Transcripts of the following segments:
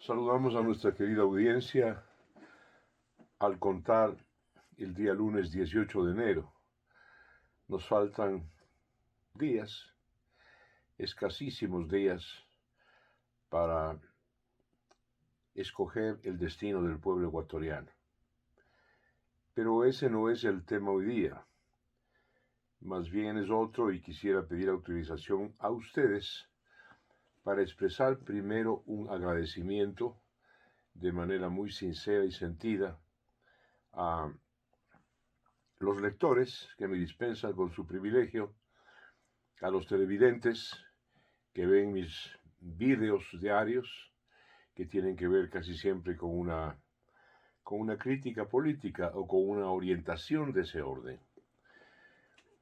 Saludamos a nuestra querida audiencia al contar el día lunes 18 de enero. Nos faltan días, escasísimos días, para escoger el destino del pueblo ecuatoriano. Pero ese no es el tema hoy día. Más bien es otro y quisiera pedir autorización a ustedes para expresar primero un agradecimiento de manera muy sincera y sentida a los lectores que me dispensan con su privilegio, a los televidentes que ven mis vídeos diarios, que tienen que ver casi siempre con una crítica política o con una orientación de ese orden.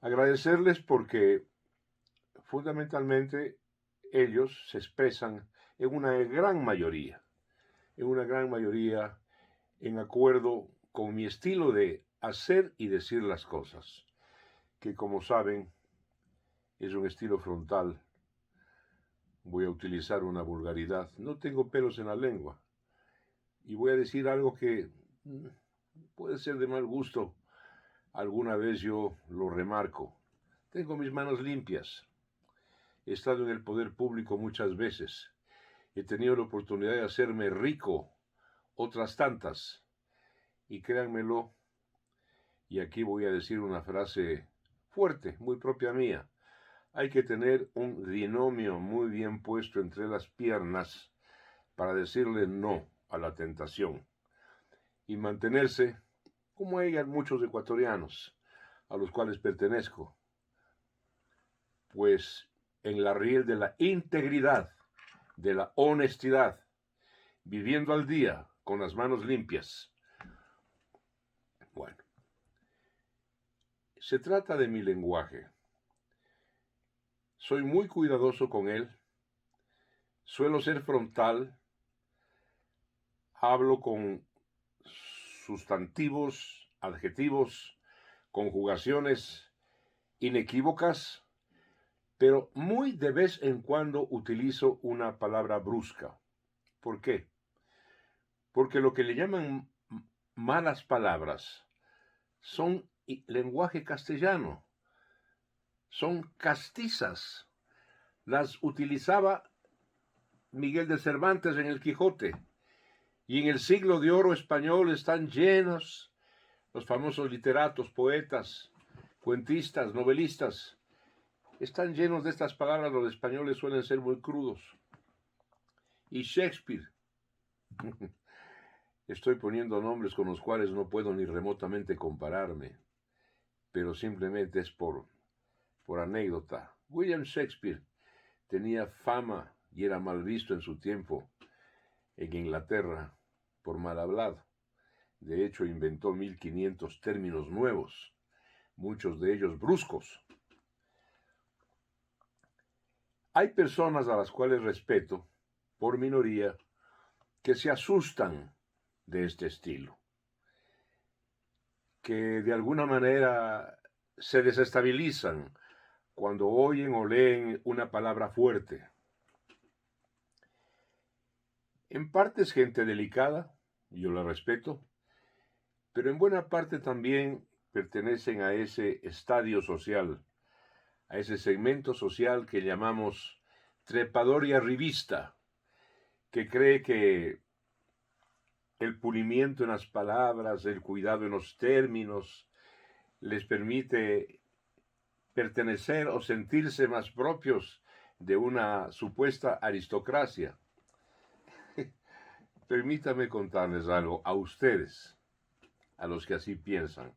Agradecerles porque fundamentalmente ellos se expresan en una gran mayoría en acuerdo con mi estilo de hacer y decir las cosas, que como saben es un estilo frontal. Voy a utilizar una vulgaridad. No tengo pelos en la lengua. Y voy a decir algo que puede ser de mal gusto. Alguna vez yo lo remarco. Tengo mis manos limpias. He estado en el poder público muchas veces. He tenido la oportunidad de hacerme rico otras tantas. Y créanmelo, y aquí voy a decir una frase fuerte, muy propia mía. Hay que tener un binomio muy bien puesto entre las piernas para decirle no a la tentación y mantenerse, como hay muchos ecuatorianos a los cuales pertenezco, pues en la riel de la integridad, de la honestidad, viviendo al día con las manos limpias. Bueno, se trata de mi lenguaje. Soy muy cuidadoso con él. Suelo ser frontal. Hablo con sustantivos, adjetivos, conjugaciones inequívocas, pero muy de vez en cuando utilizo una palabra brusca. ¿Por qué? Porque lo que le llaman malas palabras son lenguaje castellano, son castizas. Las utilizaba Miguel de Cervantes en el Quijote. Y en el siglo de oro español están llenos los famosos literatos, poetas, cuentistas, novelistas. Están llenos de estas palabras. Los españoles suelen ser muy crudos. Y Shakespeare. Estoy poniendo nombres con los cuales no puedo ni remotamente compararme, pero simplemente es por anécdota. William Shakespeare tenía fama y era mal visto en su tiempo en Inglaterra por mal hablado. De hecho, inventó 1500 términos nuevos, muchos de ellos bruscos. Hay personas a las cuales respeto, por minoría, que se asustan de este estilo, que de alguna manera se desestabilizan cuando oyen o leen una palabra fuerte. En parte es gente delicada, yo la respeto, pero en buena parte también pertenecen a ese estadio social, a ese segmento social que llamamos trepador y arribista, que cree que el pulimiento en las palabras, el cuidado en los términos, les permite pertenecer o sentirse más propios de una supuesta aristocracia. Permítame contarles algo a ustedes, a los que así piensan.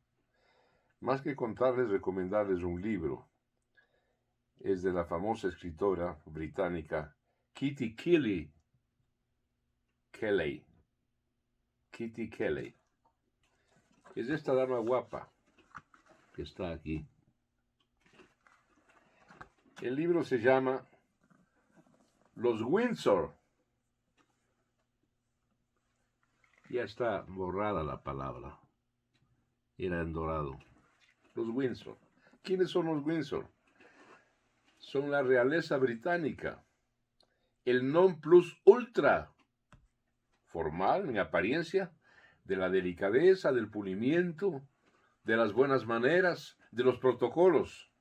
Más que contarles, recomendarles un libro. Es de la famosa escritora británica Kitty Kelley. Kitty Kelley. Es esta dama guapa que está aquí. El libro se llama Los Windsor. Ya está borrada la palabra. Era en dorado. Los Windsor. ¿Quiénes son los Windsor? Son la realeza británica. El non plus ultra formal en apariencia, de la delicadeza, del pulimiento, de las buenas maneras, de los protocolos.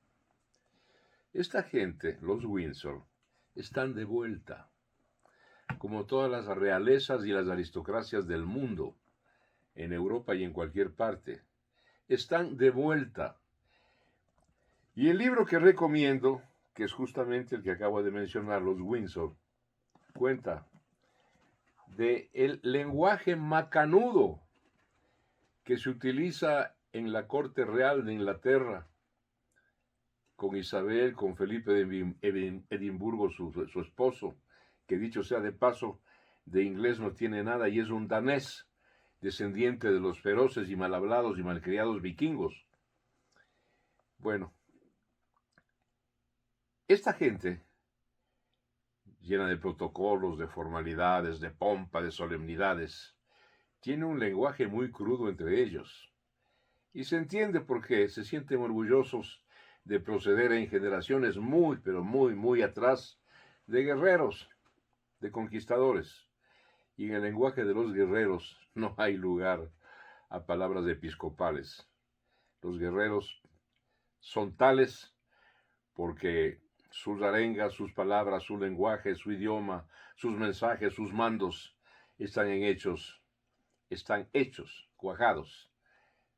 Esta gente, los Windsor, están de vuelta, como todas las realezas y las aristocracias del mundo, en Europa y en cualquier parte. Están de vuelta. Y el libro que recomiendo, que es justamente el que acabo de mencionar, Los Windsor, cuenta de el lenguaje macanudo que se utiliza en la corte real de Inglaterra, con Isabel, con Felipe de Edimburgo, su esposo, que dicho sea de paso, de inglés no tiene nada y es un danés, descendiente de los feroces y mal hablados y malcriados vikingos. Bueno, esta gente, llena de protocolos, de formalidades, de pompa, de solemnidades, tiene un lenguaje muy crudo entre ellos. Y se entiende por qué se sienten orgullosos de proceder en generaciones muy, pero muy atrás de guerreros, de conquistadores. Y en el lenguaje de los guerreros no hay lugar a palabras episcopales. Los guerreros son tales porque sus arengas, sus palabras, su lenguaje, su idioma, sus mensajes, sus mandos están hechos, cuajados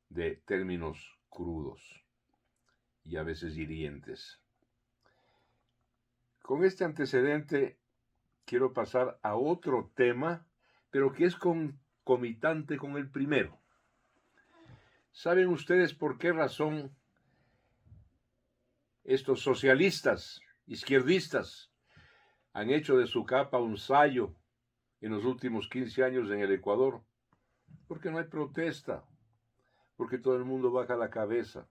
de términos crudos y a veces hirientes. Con este antecedente quiero pasar a otro tema, pero que es concomitante con el primero. ¿Saben ustedes por qué razón estos socialistas, izquierdistas, han hecho de su capa un sayo en los últimos 15 años en el Ecuador? Porque no hay protesta, porque todo el mundo baja la cabeza,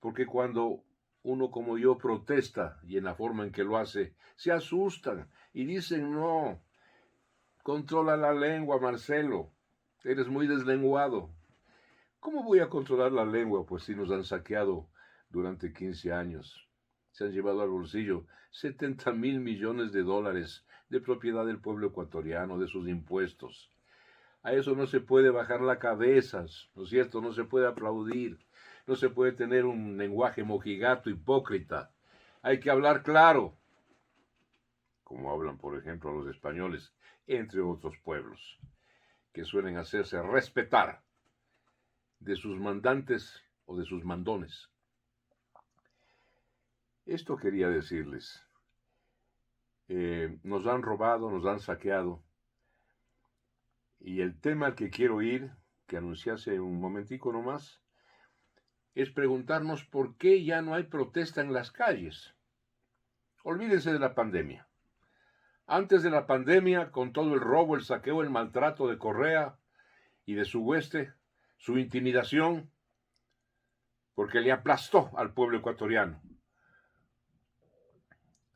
porque cuando uno como yo protesta y en la forma en que lo hace, se asustan y dicen: no, controla la lengua, Marcelo, eres muy deslenguado. ¿Cómo voy a controlar la lengua? Pues si nos han saqueado durante 15 años. Se han llevado al bolsillo 70.000 millones de dólares de propiedad del pueblo ecuatoriano, de sus impuestos. A eso no se puede bajar la cabeza, ¿no es cierto? No se puede aplaudir, no se puede tener un lenguaje mojigato, hipócrita. Hay que hablar claro, como hablan, por ejemplo, los españoles, entre otros pueblos, que suelen hacerse respetar de sus mandantes o de sus mandones. Esto quería decirles. Nos han robado, nos han saqueado. Y el tema al que quiero ir, que anuncié hace un momentico nomás, es preguntarnos por qué ya no hay protesta en las calles. Olvídense de la pandemia. Antes de la pandemia, con todo el robo, el saqueo, el maltrato de Correa y de su hueste, su intimidación, porque le aplastó al pueblo ecuatoriano,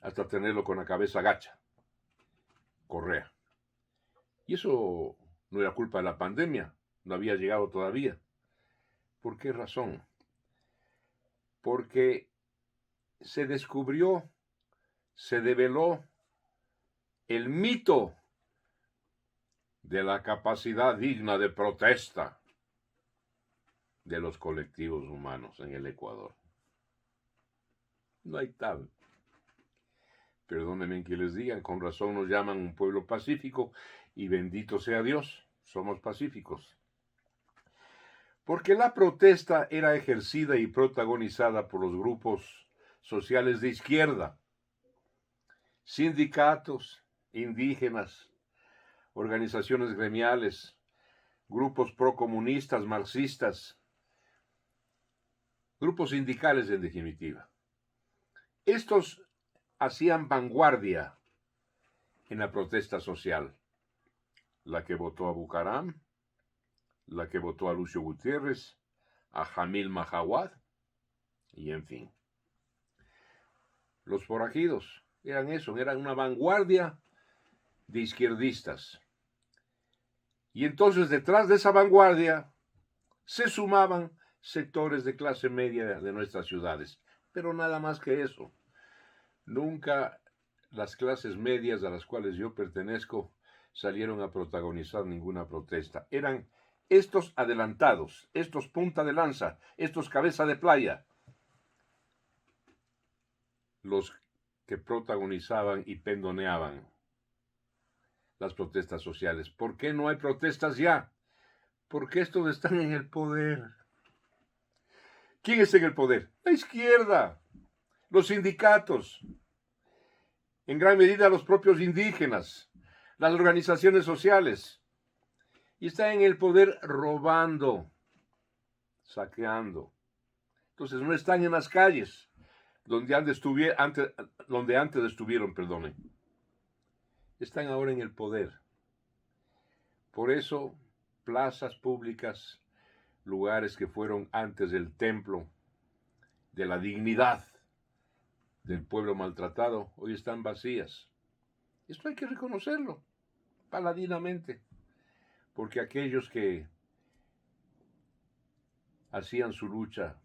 hasta tenerlo con la cabeza gacha, Correa. Y eso no era culpa de la pandemia, no había llegado todavía. ¿Por qué razón? Porque se descubrió, se develó el mito de la capacidad digna de protesta de los colectivos humanos en el Ecuador. No hay tal. Perdónenme que les digan, con razón nos llaman un pueblo pacífico y bendito sea Dios, somos pacíficos. Porque la protesta era ejercida y protagonizada por los grupos sociales de izquierda, sindicatos, indígenas, organizaciones gremiales, grupos procomunistas, marxistas, grupos sindicales en definitiva. Estos hacían vanguardia en la protesta social, la que votó a Bucaram, la que votó a Lucio Gutiérrez, a Jamil Mahawad, y en fin. Los forajidos eran eso, eran una vanguardia de izquierdistas. Y entonces detrás de esa vanguardia se sumaban sectores de clase media de nuestras ciudades, pero nada más que eso. Nunca las clases medias a las cuales yo pertenezco salieron a protagonizar ninguna protesta. Eran estos adelantados, estos punta de lanza, estos cabeza de playa, los que protagonizaban y pendoneaban las protestas sociales. ¿Por qué no hay protestas ya? Porque estos están en el poder. ¿Quién está en el poder? La izquierda, los sindicatos, en gran medida los propios indígenas, las organizaciones sociales. Y están en el poder robando, saqueando. Entonces no están en las calles, donde antes estuvieron, perdone. Están ahora en el poder. Por eso, plazas públicas, lugares que fueron antes el templo de la dignidad del pueblo maltratado, hoy están vacías. Esto hay que reconocerlo, paladinamente, porque aquellos que hacían su lucha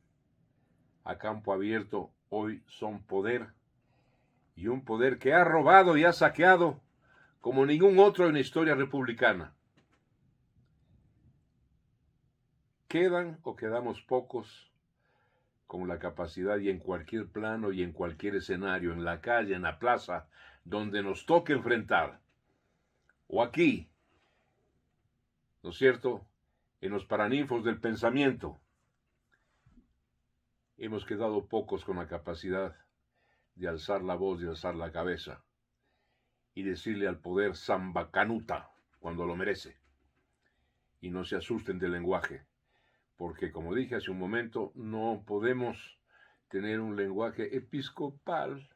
a campo abierto hoy son poder, y un poder que ha robado y ha saqueado como ningún otro en la historia republicana. Quedan o quedamos pocos con la capacidad, y en cualquier plano y en cualquier escenario, en la calle, en la plaza, donde nos toque enfrentar, o aquí, ¿no es cierto?, en los paraninfos del pensamiento, hemos quedado pocos con la capacidad de alzar la voz, de alzar la cabeza y decirle al poder Samba Canuta cuando lo merece. Y no se asusten del lenguaje, porque como dije hace un momento, no podemos tener un lenguaje episcopal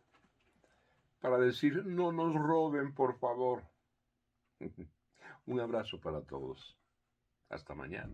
para decir no nos roben, por favor. Un abrazo para todos. Hasta mañana.